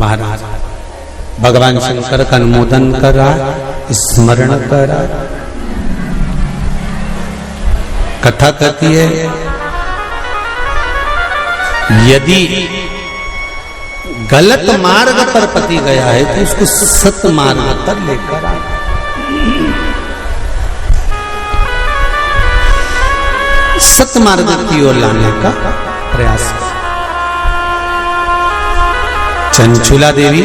महाराज भगवान शंकर का अनुमोदन कर रहा, स्मरण कर रहा। कथा कहती है यदि गलत मार्ग पर पति गया है तो उसको सत मार्ग पर लेकर आए। सत मार्ग की ओर लाने का प्रयास। चंचुला देवी,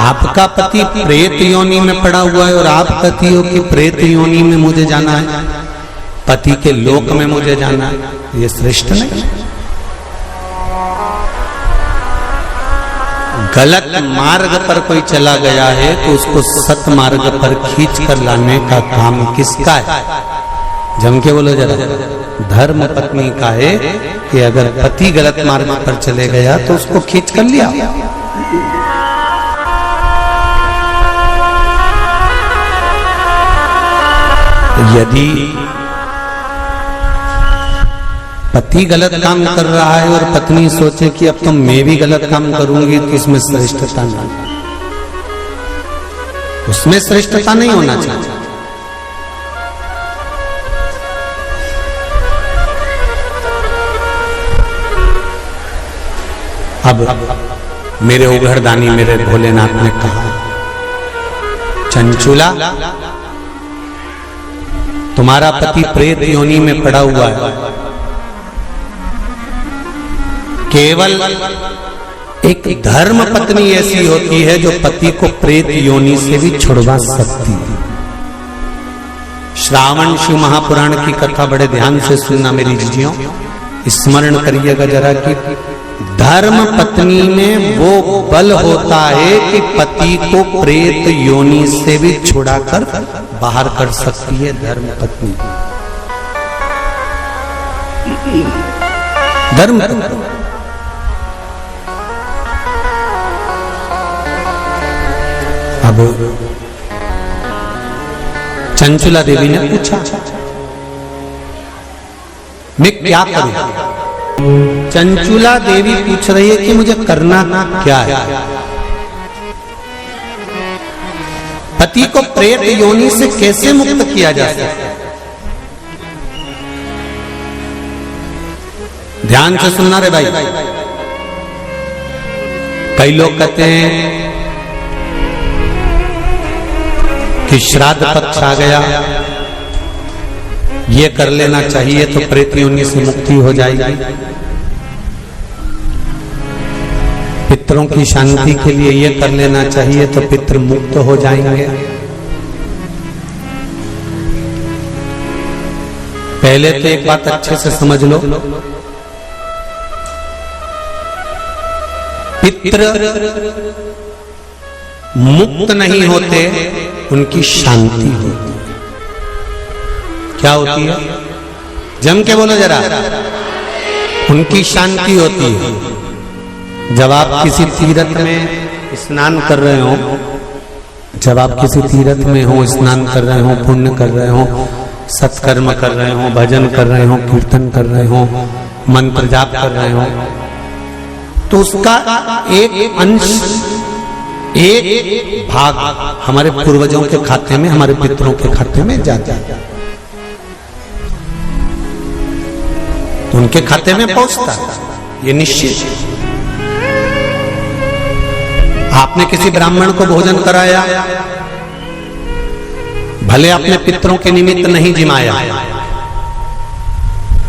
आपका पति प्रेत योनि में पड़ा हुआ है और आप कहती हो कि प्रेत योनि में मुझे जाना है, पति के लोक में मुझे जाना है, ये श्रेष्ठ नहीं। गलत मार्ग पर कोई चला गया है तो उसको सत मार्ग पर खींच कर लाने का काम किसका है? जम के बोलो जरा। धर्म पत्नी का है कि अगर पति गलत मार्ग पर चले गया तो उसको खींच कर लिया। यदि पति गलत काम कर रहा है और पत्नी सोचे कि अब तो मैं भी गलत काम करूंगी तो इसमें श्रेष्ठता नहीं, उसमें श्रेष्ठता नहीं होना चाहिए। अब मेरे उघड़दानी मेरे भोलेनाथ ने कहा, चंचुला तुम्हारा पति प्रेत योनि में पड़ा हुआ है, केवल एक धर्म पत्नी ऐसी होती है जो पति को प्रेत योनि से भी छुड़वा सकती है। श्रावण शिव महापुराण की कथा बड़े ध्यान से सुनना मेरी जीजियों, स्मरण करिएगा जरा कि धर्म पत्नी में वो बल होता है कि पति को प्रेत योनि से भी छुड़ाकर बाहर कर सकती है। धर्म पत्नी, धर्म पत्नी। अब चंचुला देवी ने पूछा, मैं क्या करूं? चंचुला देवी पूछ रही है कि मुझे करना क्या है? पति को प्रेत योनि से कैसे मुक्त किया जा सकता है? ध्यान से सुनना रे भाई। कई लोग कहते हैं कि श्राद्ध पक्ष आ गया, ये कर लेना चाहिए तो प्रेत योनि से मुक्ति हो जाएगी। पितरों की शांति के लिए ये कर लेना चाहिए तो पितृ मुक्त हो जाएंगे। पहले तो एक बात अच्छे से समझ लो, पितृ मुक्त नहीं होते, उनकी शांति होती है। क्या होती है? जम के बोलो जरा। उनकी शांति होती है। जब आप किसी तीर्थ में स्नान कर रहे हो, जब आप किसी तीर्थ में हो, स्नान कर रहे हो, पुण्य कर रहे हो, सत्कर्म कर रहे हो, भजन कर रहे हो, कीर्तन कर रहे हो, मंत्र जाप कर रहे हो, तो उसका एक अंश, एक भाग हमारे पूर्वजों के खाते में, हमारे पितरों के खाते में जाता है, तो उनके खाते में पहुंचता है, ये निश्चित। आपने किसी ब्राह्मण को भोजन कराया, भले आपने पितरों के निमित्त नहीं जिमाया,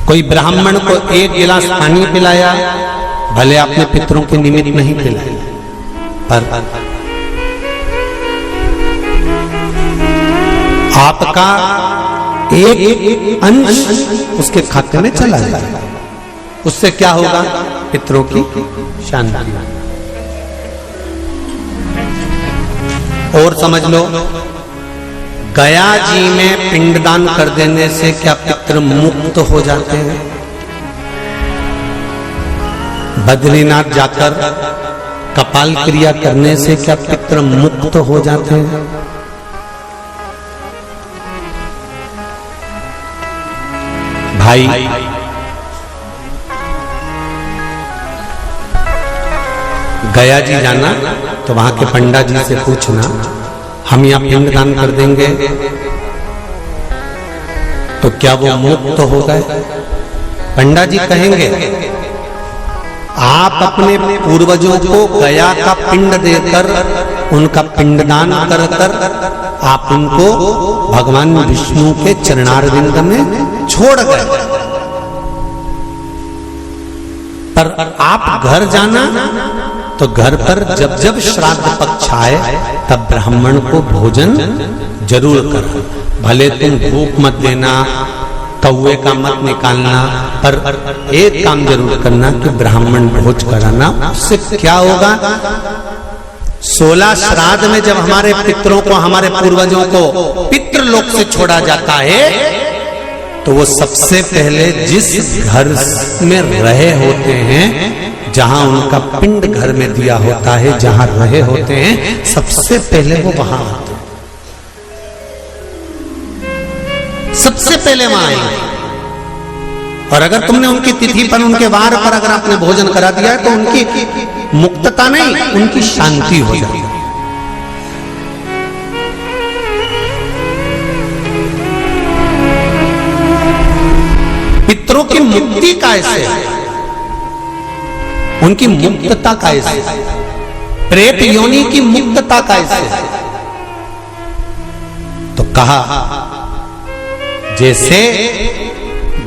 कोई ब्राह्मण को एक गिलास पानी पिलाया, भले आपने पितरों के निमित्त नहीं पिलाया, पर आपका एक अंश उसके खाते में चला जाएगा। उससे क्या होगा? पितरों की शांति। और समझ लो, गया जी में पिंडदान कर देने से क्या पितृ मुक्त हो जाते हैं? बद्रीनाथ जाकर कपाल क्रिया करने से क्या पितृ मुक्त हो जाते हैं? भाई, गया जी जाना तो वहां के पंडा जी से पूछना, हम यहाँ पिंडदान कर देंगे तो क्या वो मुक्त हो गए? पंडा जी कहेंगे आप अपने पूर्वजों को गया का पिंड देकर, उनका पिंडदान कर कर आप उनको भगवान विष्णु के चरणारविंद में छोड़ गए, पर आप घर जाना तो घर पर जब जब श्राद्ध पक्ष आए तब ब्राह्मण को भोजन जरूर कर, भले तुम भूख मत देना, कौए का मत निकालना, पर एक काम जरूर करना कि ब्राह्मण भोज कराना। उससे क्या होगा, 16 श्राद्ध में जब हमारे पितरों को, हमारे पूर्वजों को पितृलोक से छोड़ा जाता है तो वो सबसे पहले जिस घर में रहे होते हैं, जहां उनका पिंड घर में दिया होता है, जहां रहे होते हैं, सबसे पहले वो वहां आते, सबसे पहले वहां आएंगे। और अगर तुमने उनकी तिथि पर, उनके वार पर अगर आपने भोजन करा दिया है तो उनकी मुक्तता नहीं, उनकी शांति हो जाती है। पितरों की मुक्ति कैसे, उनकी मुक्तता कैसे, प्रेत योनि की मुक्तता कैसे? तो कहा जैसे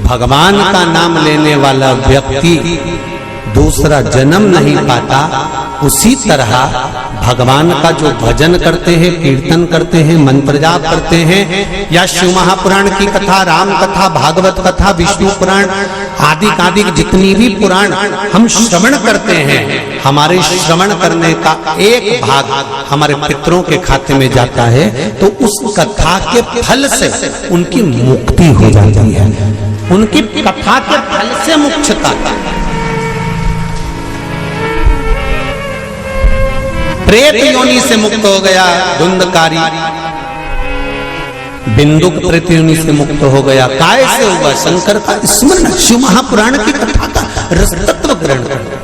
भगवान का नाम लेने वाला व्यक्ति दूसरा जन्म नहीं पाता, उसी तरह भगवान का जो भजन करते हैं, कीर्तन करते हैं, मंत्र जाप करते हैं, या शिव महापुराण की कथा, राम कथा, भागवत कथा, विष्णु पुराण आदि जितनी भी पुराण हम श्रवण करते हैं, हमारे श्रवण करने का एक भाग हमारे पितरों के खाते में जाता है, तो उस कथा के फल से उनकी मुक्ति हो जाती है, उनकी कथा के फल से मुक्तता। प्रेत योनि से मुक्त हो गया धुंधकारी, बिंदुक प्रेत योनि से मुक्त हो गया, काय से हुआ? शंकर का स्मरण, शिव महापुराण की कथा का रस तत्व ग्रहण करना,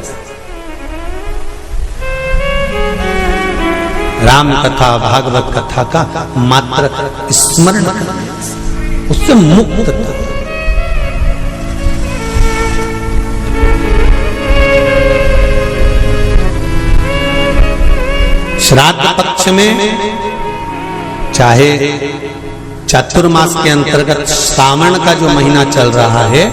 राम कथा, भागवत कथा का मात्र स्मरण करना, उससे मुक्त। श्राद्ध पक्ष में चाहे चातुर्मास के अंतर्गत श्रावण का जो महीना चल रहा है,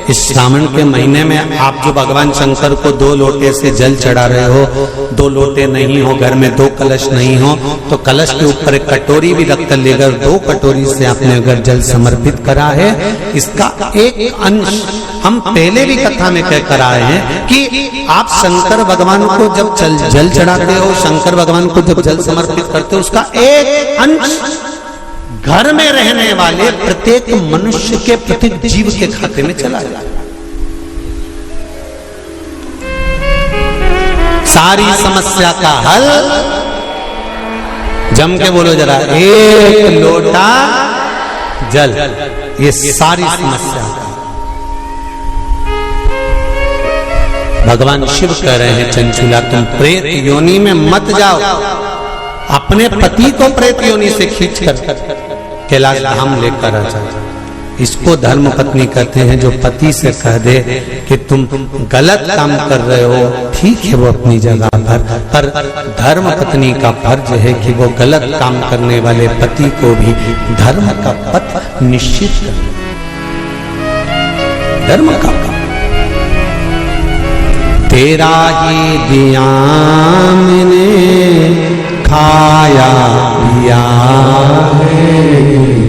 इस श्रावण के महीने में आप जो भगवान शंकर को 2 लोटे से जल चढ़ा रहे हो, 2 लोटे नहीं हो, घर में 2 कलश नहीं हो, तो कलश के ऊपर एक कटोरी भी रखकर लेकर 2 कटोरी से आपने अगर जल समर्पित करा है, इसका एक अंश हम पहले भी कथा में कह कर आए हैं कि आप शंकर भगवान को जब जल चढ़ाते हो, शंकर भगवान को जब जल समर्पित करते हो, उसका एक अंश घर में रहने वाले प्रत्येक मनुष्य के, प्रत्येक जीव के खाते में चला जाए। सारी समस्या का हल, जम के बोलो जरा, एक लोटा जल, ये सारी समस्या का। भगवान शिव कह रहे हैं, चंचुला तुम प्रेत योनि में मत जाओ, अपने पति को प्रेत योनि से खींच कर कैलाश धाम लेकर आ जाओ। इसको धर्म पत्नी कहते हैं, जो पति से कह दे कि तुम गलत काम कर रहे हो, ठीक है वो अपनी जगह पर धर्म पत्नी का फर्ज है कि वो गलत काम करने वाले पति को भी धर्म का पथ निश्चित करे, धर्म का। तेरा ही दिया मैंने खाया पिया है,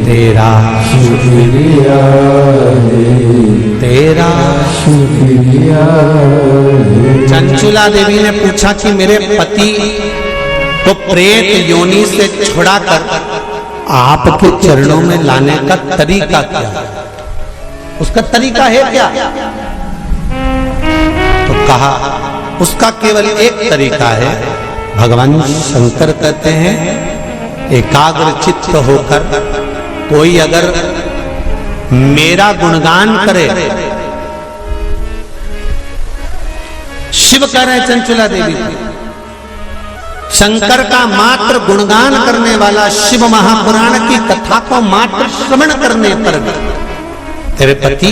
तेरा शुक्रिया है, तेरा शुक्रिया है। चंचुला देवी ने पूछा कि मेरे पति को प्रेत योनि से छुड़ाकर आपके चरणों में लाने का तरीका क्या? उसका तरीका है क्या? तो कहा उसका केवल एक तरीका है। भगवान शंकर कहते हैं एकाग्र चित्त होकर कोई अगर मेरा गुणगान करे, शिव कह रहे हैं चंचुला देवी शंकर का मात्र गुणगान करने वाला, शिव महापुराण की कथा को मात्र श्रवण करने पर तेरे पति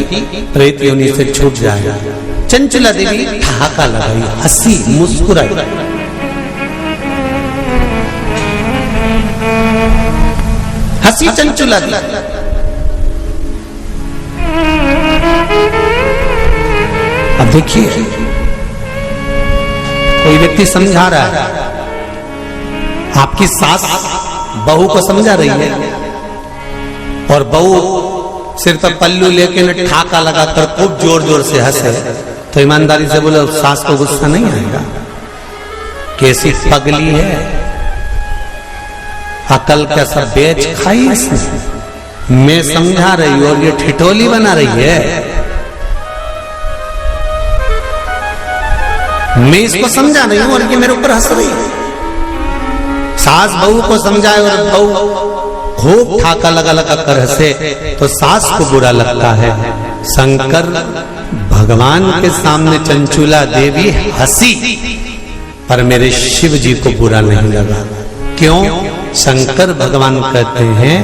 प्रेत योनि से छूट जाएगा। चंचला देवी ठहाका लगाई, हंसी, मुस्कुराई। हंसी चंचला देवी। अब देखिए, कोई व्यक्ति समझा रहा है, आपकी सास बहू को समझा रही है और बहू सिर पर पल्लू लेके ठाका लगाकर खूब जोर जोर से हंसे, तो ईमानदारी से बोले सास को गुस्सा नहीं आएगा? कैसी पगली है, अकल का सब बेच खाई इसने। मैं समझा रही हूं और ये ठिठोली बना रही है। मैं इसको समझा रही हूं और ये मेरे ऊपर हंस रही है। सास बहू को समझाए और बहू खूब ठाका लगा लगा कर हंसे तो सास को बुरा लगता है। शंकर भगवान के सामने चंचुला देवी हंसी, पर मेरे शिव जी को बुरा नहीं लगा। क्यों? शंकर भगवान कहते हैं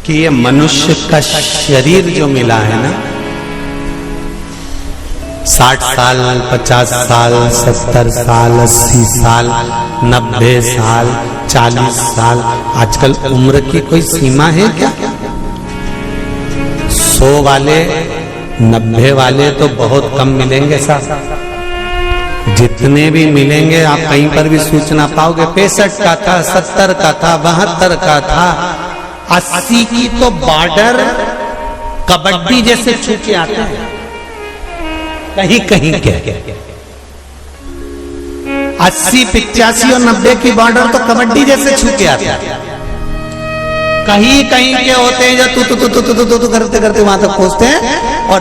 कि ये मनुष्य का शरीर जो मिला है ना, 60 साल, 50 साल, 70 साल, 80 साल, 90 साल, 40 साल, आजकल उम्र की कोई सीमा है क्या? 100 वाले, 90 वाले तो बहुत कम मिलेंगे साहब। जितने भी मिलेंगे आप कहीं पर भी सूचना पाओगे 65 का था, 70 का था, 72 का था, 80 की तो बॉर्डर कबड्डी जैसे छू के आते हैं कहीं कहीं के। 80, 85 और 90 की बॉर्डर तो कबड्डी जैसे छू के आते हैं। कहीं कहीं के होते हैं जो तू करते करते वहां तक पहुंचते हैं और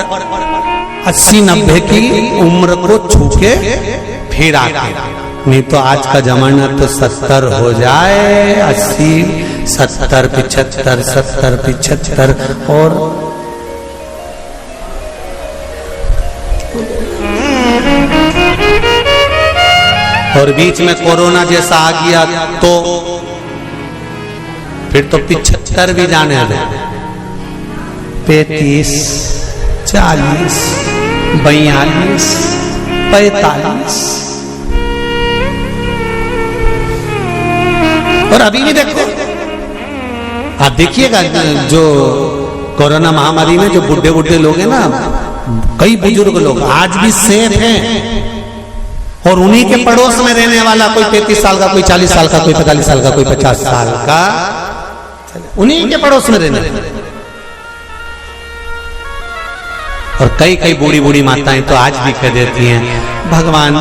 80-90 की उम्र को छू के फिर आते। नहीं तो आज का जमाना तो 70 हो जाए, 80, 70, 75, 70, 75 और बीच में कोरोना जैसा आ गया तो फिर तो 75 भी जाने दे। 35, 40, 42, 45 और अभी भी देखो, आप देखिएगा जो कोरोना महामारी में जो बुढ़े बुढ़े लोग हैं ना, कई बुजुर्ग लोग आज भी सेफ हैं और उन्हीं के पड़ोस में रहने वाला कोई 33 साल का, कोई 40 साल का, कोई 45 साल का, कोई 50 साल का, उन्हीं के पड़ोस में रहने वाला। और कई कई बूढ़ी बूढ़ी माताएं तो आज भी कह देती हैं, भगवान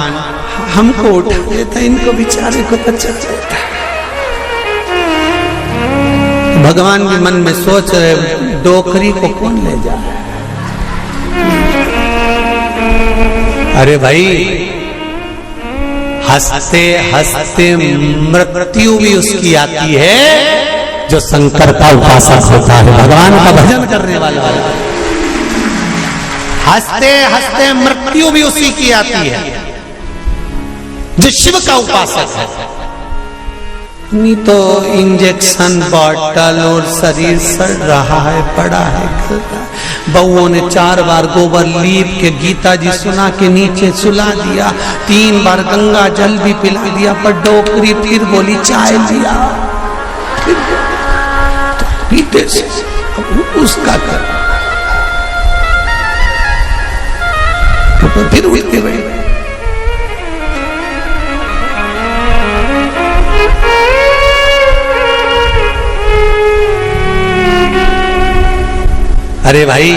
हमको उठा लेता, इनको बेचारे को बचा लेता। भगवान भी मन में सोच रहे, डोकरी को कौन ले जाए? अरे भाई, हंसते हंसते मृत्यु भी उसकी आती है जो शंकर का उपासक होता है, भगवान का भजन करने वाला। हंसते हंसते मृत्यु भी उसी की आती है जो शिव का उपासक है। नहीं तो इंजेक्शन बॉटल और शरीर सड़ रहा है, पड़ा है, गल रहा है। बउओं ने 4 बार गोबर लीप के गीता जी सुना के नीचे सुला दिया, 3 बार गंगा जल भी पिला दिया, पर डोकरी फिर बोली चाय लिया, फिर तो पीते से उसका कर तो फिर उठते गए। अरे भाई,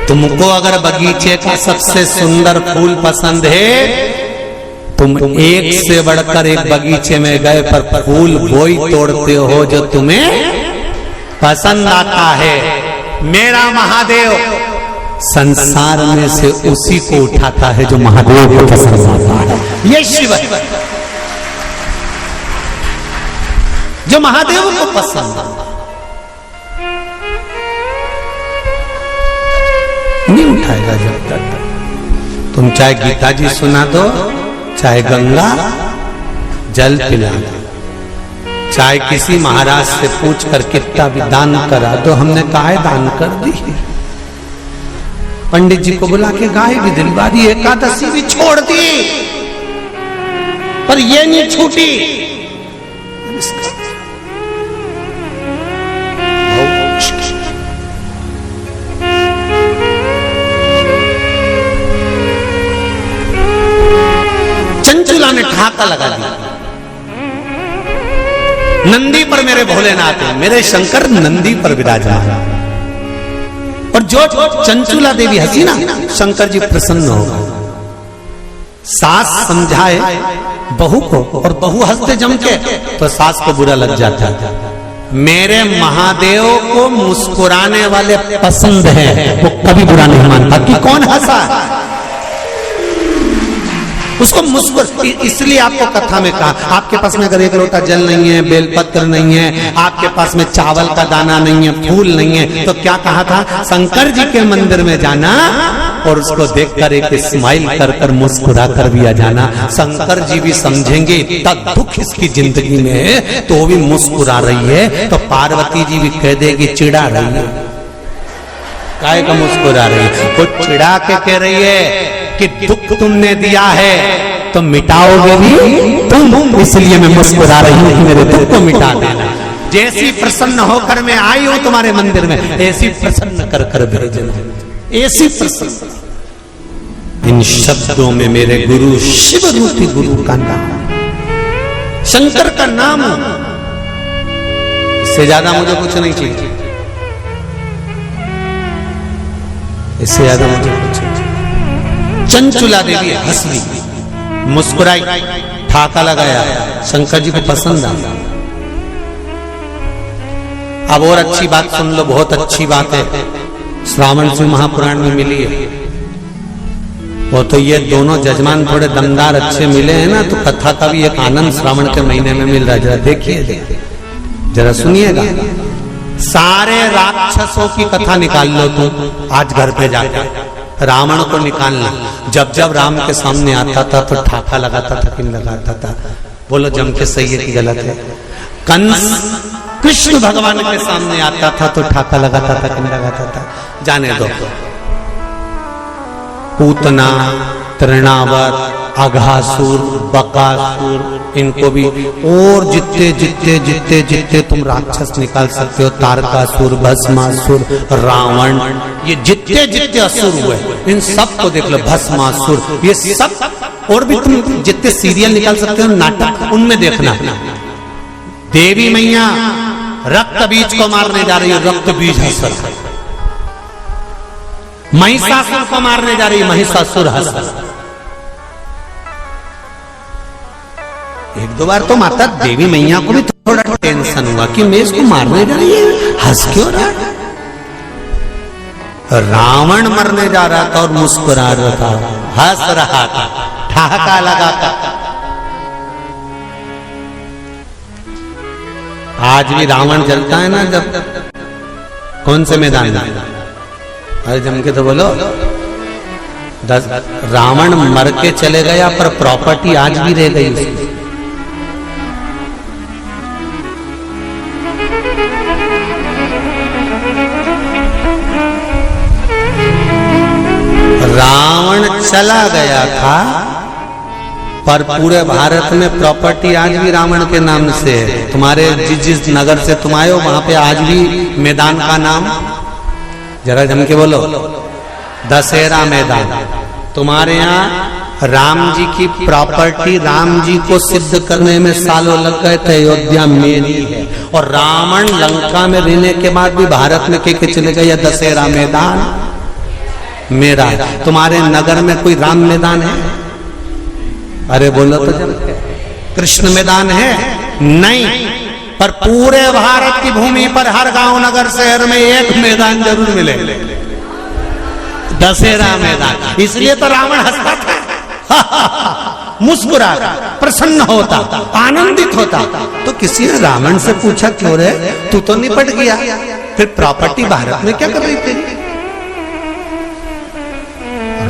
तुमको अगर बगीचे का सबसे सुंदर फूल पसंद है, तुम एक से बढ़कर एक बगीचे में गए पर फूल वही तोड़ते हो जो तुम्हें पसंद आता है। मेरा महादेव संसार में से उसी को उठाता है जो महादेव को पसंद आता है। ये शिव है जो महादेव को पसंद आता है, नहीं उठाएगा जब तक। तुम चाहे गीता जी सुना दो, चाहे गंगा जल पिला, चाहे किसी महाराज से पूछ कर कितना भी दान करा दो, हमने काहे दान कर दी। पंडित जी को बुला के गाय भी दिलवा दी, एकादशी भी छोड़ दी, पर ये नहीं छूटी। चंचुला ने ठाका लगा दिया, नंदी पर मेरे भोलेनाथ है, मेरे शंकर नंदी पर विराजमान। और जो चंचुला देवी हंसी ना, शंकर जी प्रसन्न हो गए। सास समझाए बहू को और बहू हंसते जम के, तो सास को बुरा लग जाता है। मेरे महादेव को मुस्कुराने वाले पसंद है, वो कभी बुरा नहीं मानता कि कौन हंसा, उसको मुस्कुर। इसलिए आपको कथा में कहा, आपके पास में अगर एक लोटा जल नहीं है, बेलपत्र नहीं है, आपके पास में चावल का दाना नहीं है, फूल नहीं है, तो क्या कहा था, शंकर जी के मंदिर में जाना और उसको देखकर एक स्माइल कर कर मुस्कुरा कर भी आ जाना। शंकर जी भी समझेंगे इतना दुख इसकी जिंदगी में है, तो वो भी मुस्कुरा रही है, तो पार्वती जी भी कह देगी चिढ़ा रही है, काहे का मुस्कुरा रही है, वो चिढ़ा के कह रही है कि दुख तुमने दिया है तो मिटाओगे भी तुम, इसलिए मैं मुस्कुरा रही हूं कि मेरे दुख को मिटा देना। जैसी प्रसन्न होकर मैं आई हूं तुम्हारे मंदिर में, ऐसी प्रसन्न कर कर भेजना, ऐसी प्रसन्न। इन शब्दों में मेरे गुरु शिव रूपी गुरु का नाम, शंकर का नाम, इससे ज्यादा मुझे कुछ नहीं चाहिए, इससे ज्यादा मुझे कुछ नहीं। चंचुला देवी हंस ली, मुस्कुराई, ठाका लगाया, शंकर जी को पसंद आया। अब और अच्छी बात सुन लो, बहुत अच्छी बात है, श्रावण से महापुराण में मिली है। वो तो ये दोनों जजमान थोड़े दमदार अच्छे मिले हैं ना, तो कथा का भी एक आनंद श्रावण के महीने में मिल रहा है। जरा देखिए, जरा सुनिएगा। सारे राक्षसों की कथा निकाल लो तुम आज घर पे जाकर, रावण को निकालना। जब जब राम के सामने आता था तो ठाका लगाता था कि नहीं लगाता था, बोलो जम के सही है कि गलत है। कंस कृष्ण भगवान के सामने आता था तो ठाका लगाता था कि नहीं लगाता था, जाने दो। पूतना, तृणावर्त, अघासुर, बकासुर, इनको भी, और जितने जितने जितने जितने तुम राक्षस निकाल सकते हो, तारकासुर, भस्मासुर, रावण, ये जितने जितने असुर हुए इन सब को देख लो, भस्मासुर, ये सब, और भी तुम जितने सीरियल निकाल सकते हो, नाटक, उनमें देखना। देवी मैया रक्त बीज को मारने जा रही है, रक्त बीज हंस, महिषासुर को मारने जा रही है, महिषासुर हंस। एक दो बार तो माता देवी मैया को भी थोड़ा टेंशन हुआ कि मैं इसको मारने जा रही है, हंस क्यों रहा है। रावण मरने जा रहा था और मुस्कुरा रहा था, हंस रहा था, ठहाका लगा था। आज भी रावण जलता है ना, जब कौन से मैदान में, अरे जम के तो बोलो, रावण मर के चले गया पर प्रॉपर्टी आज भी रह गई उसकी। रावण चला गया था पर पूरे भारत में प्रॉपर्टी आज भी रावण के नाम से है। तुम्हारे जिस नगर से तुम आए हो वहां पे आज भी मैदान का नाम, जरा जम के बोलो, दशहरा मैदान। तुम्हारे यहाँ राम जी की प्रॉपर्टी, राम जी को सिद्ध करने में सालों लग गए थे, अयोध्या मेरी है। और रावण लंका में रहने के बाद भी भारत में के चले गए, दशहरा मैदान मेरा है। तुम्हारे नगर में कोई राम मैदान है? अरे बोलो तो जब, कृष्ण मैदान है? नहीं, पर पूरे भारत की भूमि पर हर गांव नगर शहर में एक मैदान जरूर मिले, दशहरा मैदान। इसलिए तो रावण हंसता था, मुस्कुरा, प्रसन्न होता, आनंदित होता। तो किसी ने रावण से पूछा, क्यों रे तू तो निपट गया, फिर प्रॉपर्टी भारत में क्या कर रही थी?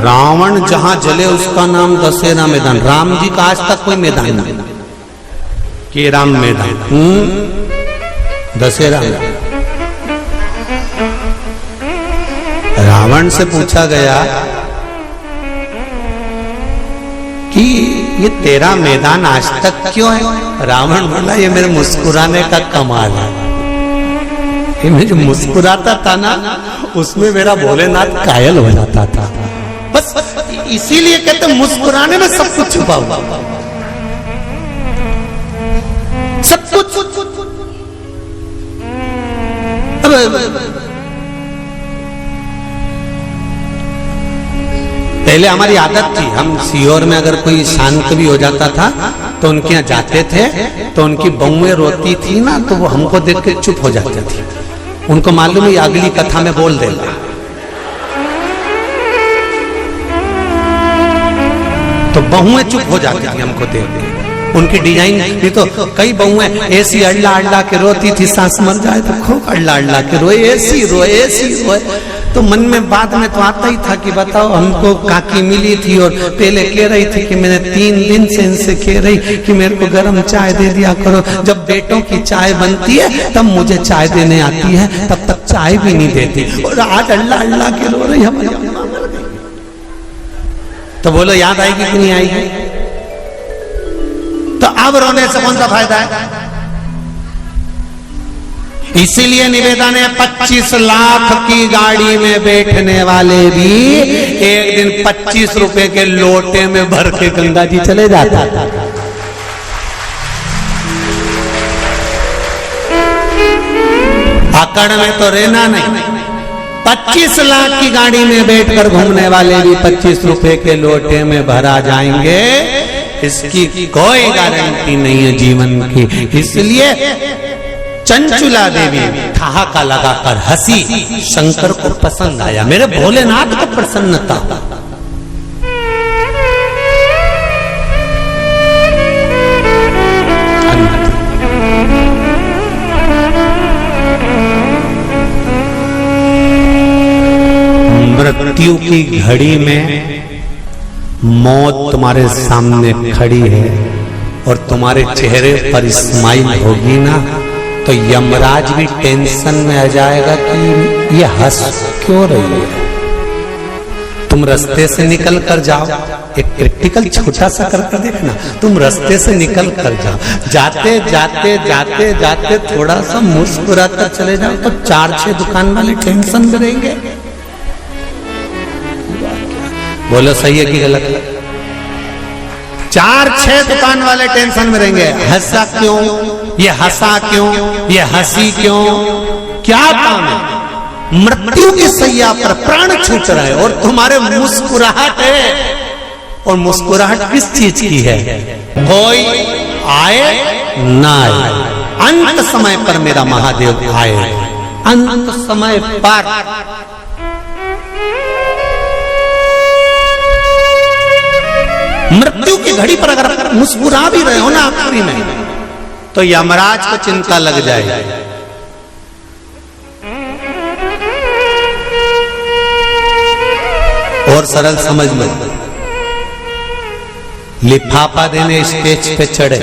रावण जहां जले उसका नाम दशहरा मैदान। राम जी का आज तक कोई मैदान नहीं कि राम मैदान, दशहरा। रावण से पूछा गया कि ये तेरा मैदान आज तक क्यों है? रावण बोला ये मेरे मुस्कुराने का कमाल है। ये मैं जो मुस्कुराता था ना उसमें मेरा भोलेनाथ कायल हो जाता था। बस इसीलिए कहते मुस्कुराने में सब कुछ छुपा हुआ, सब कुछ। पहले हमारी आदत थी, हम सीहोर में अगर कोई शांत भी हो जाता था तो उनके यहाँ जाते थे तो उनकी बहुएं रोती थी ना तो वो हमको देख के चुप हो जाती थी। उनको मालूम है अगली कथा में बोल देगा, तो बहुएं चुप हो जाती थी हमको देख के। उनकी डिजाइन नहीं तो कई बहुएं ऐसी अल्लाह अल्लाह के रोती थी, सांस मर जाए तो खूब अल्लाह अल्लाह के रोए, ऐसी रोए। तो मन में बाद में तो आता ही था कि बताओ हमको काकी मिली थी और पहले कह रही थी कि मैंने 3 दिन से इनसे कह रही कि मेरे को गर्म चाय दे दिया करो। जब बेटों की चाय बनती है तब मुझे चाय देने आती है, तब तक चाय भी नहीं देती। और आज अल्लाह अल्लाह के रो रही हमारी अम्मा मर गई। तो बोलो याद आएगी कि नहीं आएगी? तो अब रोने से कौन सा फायदा है? इसीलिए निवेदन है 25 लाख की गाड़ी में बैठने वाले भी एक दिन 25 रुपए के लोटे में भर के गंगा जी चले जाता था। अकड़ में तो रहना नहीं। 25 लाख की गाड़ी में बैठकर घूमने वाले भी 25 रुपए के लोटे में भरा जाएंगे, इसकी कोई गारंटी नहीं है जीवन की। इसलिए चंचुला देवी ठहाका लगाकर हंसी, शंकर को पसंद आया, मेरे भोलेनाथ को प्रसन्नता। मृत्यु की घड़ी में मौत तुम्हारे सामने खड़ी है और तुम्हारे चेहरे पर स्माइल होगी ना तो यमराज भी टेंशन में आ जाएगा कि ये हंस क्यों रही है। तुम रास्ते से निकल कर जाओ, एक प्रैक्टिकल छोटा सा करके देखना। तुम रास्ते से निकल कर जाओ, जाते जाते जाते जाते थोड़ा सा मुस्कुराकर चले जाओ तो 4-6 दुकान वाले टेंशन में रहेंगे। बोलो सही है कि गलत है? 4-6 दुकान वाले टेंशन में रहेंगे। हंसा क्यों, ये हंसा क्यों, ये हंसी क्यों, क्या काम है? मृत्यु की सैया पर प्राण छूट रहे और तुम्हारे मुस्कुराहट है। और मुस्कुराहट किस चीज की है? कोई आए ना आए, अंत समय पर मेरा महादेव आए। अंत समय पर मृत्यु की घड़ी पर अगर मुस्कुरा भी रहे हो ना आखिरी में तो यमराज को चिंता लग जाएगी। और सरल समझ लो, लिफाफा देने स्टेज पे चढ़े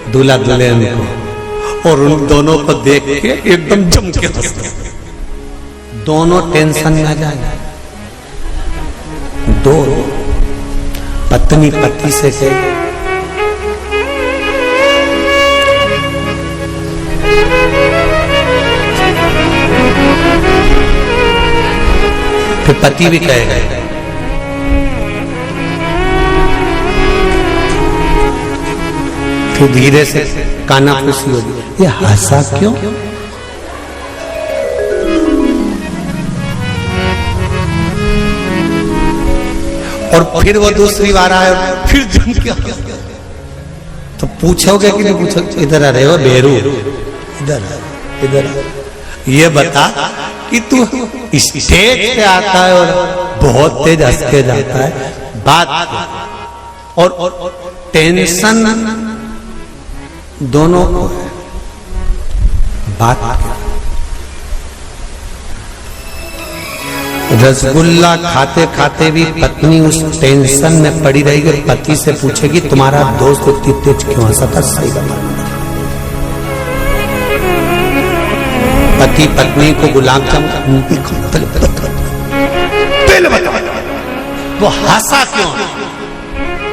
दूल्हा दुल्हन को और उन दोनों को देख के एकदम जम के हंसते, दोनों टेंशन में आ जाए। दो पत्नी पति से कहे फिर पति भी कहेगा फिर धीरे से कानाफूसी होगी, ये हंसा क्यों? और फिर वो दूसरी बार आए और फिर जम के तो पूछोगे कि नहीं पूछोगे? इधर आ रहे हो बेरू, इधर इधर ये बता कि तू स्टेज पे आता है और बहुत तेज हंस के जाता है, बात और टेंशन दोनों को है, बात रसगुल्ला खाते खाते भी पत्नी उस टेंशन में पड़ी रहेगी, पति से पूछेगी तुम्हारा दोस्त इतनी तेज क्यों हंसता? सही बात। पति पत्नी को गुलाब जामुन वो हंसा क्यों,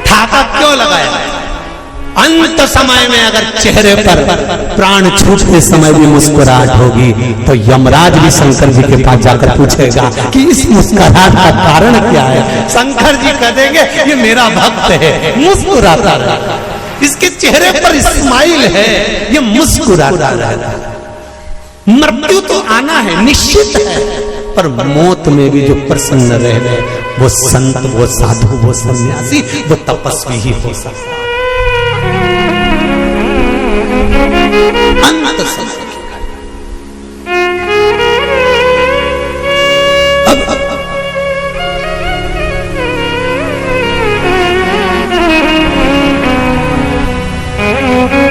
ठाका क्यों लगाया? अंत समय में अगर चेहरे पर प्राण छूटते समय भी मुस्कुराहट होगी तो यमराज भी शंकर जी के पास जाकर पूछेगा कि इस मुस्कुराहट का कारण क्या है। शंकर जी कह देंगे ये मेरा भक्त है, मुस्कुराता रहता, इसके चेहरे पर स्माइल है, ये मुस्कुराता रहता। मृत्यु तो आना है, निश्चित है, पर मौत में भी जो प्रसन्न रह गए वो संत, वो साधु, वो सन्यासी, वो तपस्वी ही हो सकता है। अंत समय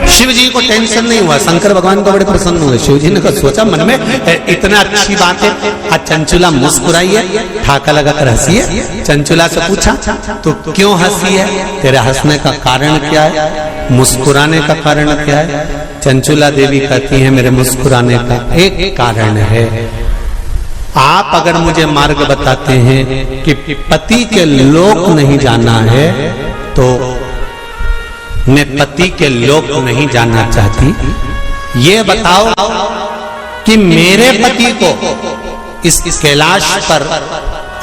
शिव जी को टेंशन नहीं हुआ, शंकर भगवान को बड़े प्रसन्न हुए। शिव जी ने कहा सोचा मन में इतना अच्छी बात है, आज चंचुला मुस्कुराई है, ठाका लगाकर हंसी है। चंचुला से पूछा तो क्यों हंसी है, तेरे हंसने का कारण क्या है, मुस्कुराने का कारण क्या है? चंचुला देवी कहती है मेरे मुस्कुराने का एक कारण है, आप अगर मुझे मार्ग बताते हैं कि पति के लोक नहीं जाना है तो मैं पति के लोक नहीं जाना चाहती। ये बताओ कि मेरे पति को इस कैलाश पर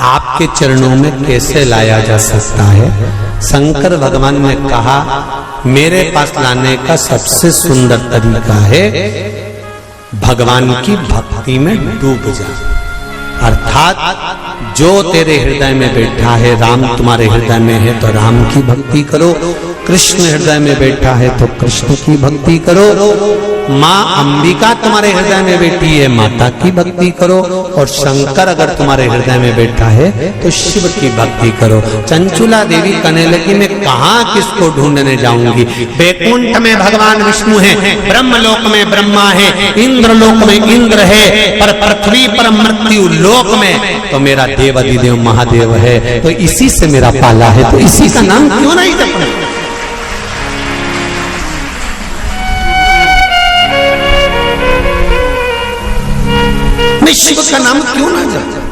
आपके चरणों में कैसे लाया जा सकता है? शंकर भगवान ने कहा मेरे पास लाने का सबसे सुंदर तरीका है भगवान की भक्ति में डूब जा, अर्थात जो तेरे हृदय में बैठा है, राम तुम्हारे हृदय में है तो राम की भक्ति करो, कृष्ण हृदय में बैठा है तो कृष्ण की भक्ति करो, माँ अंबिका तुम्हारे हृदय में बैठी है माता की भक्ति करो, और शंकर अगर तुम्हारे हृदय में बैठा है तो शिव की भक्ति करो। चंचुला देवी कहने लगी मैं कहाँ किसको ढूंढने जाऊंगी, वैकुंठ में भगवान विष्णु है, ब्रह्मलोक में ब्रह्मा है, इंद्रलोक में इंद्र है, पर पृथ्वी पर मृत्यु लोक में तो मेरा देव अधिदेव महादेव है, तो इसी से मेरा पाला है, तो इसी का नाम क्यों नहीं जपना? मैं शिव का नाम क्यों ना जाऊं?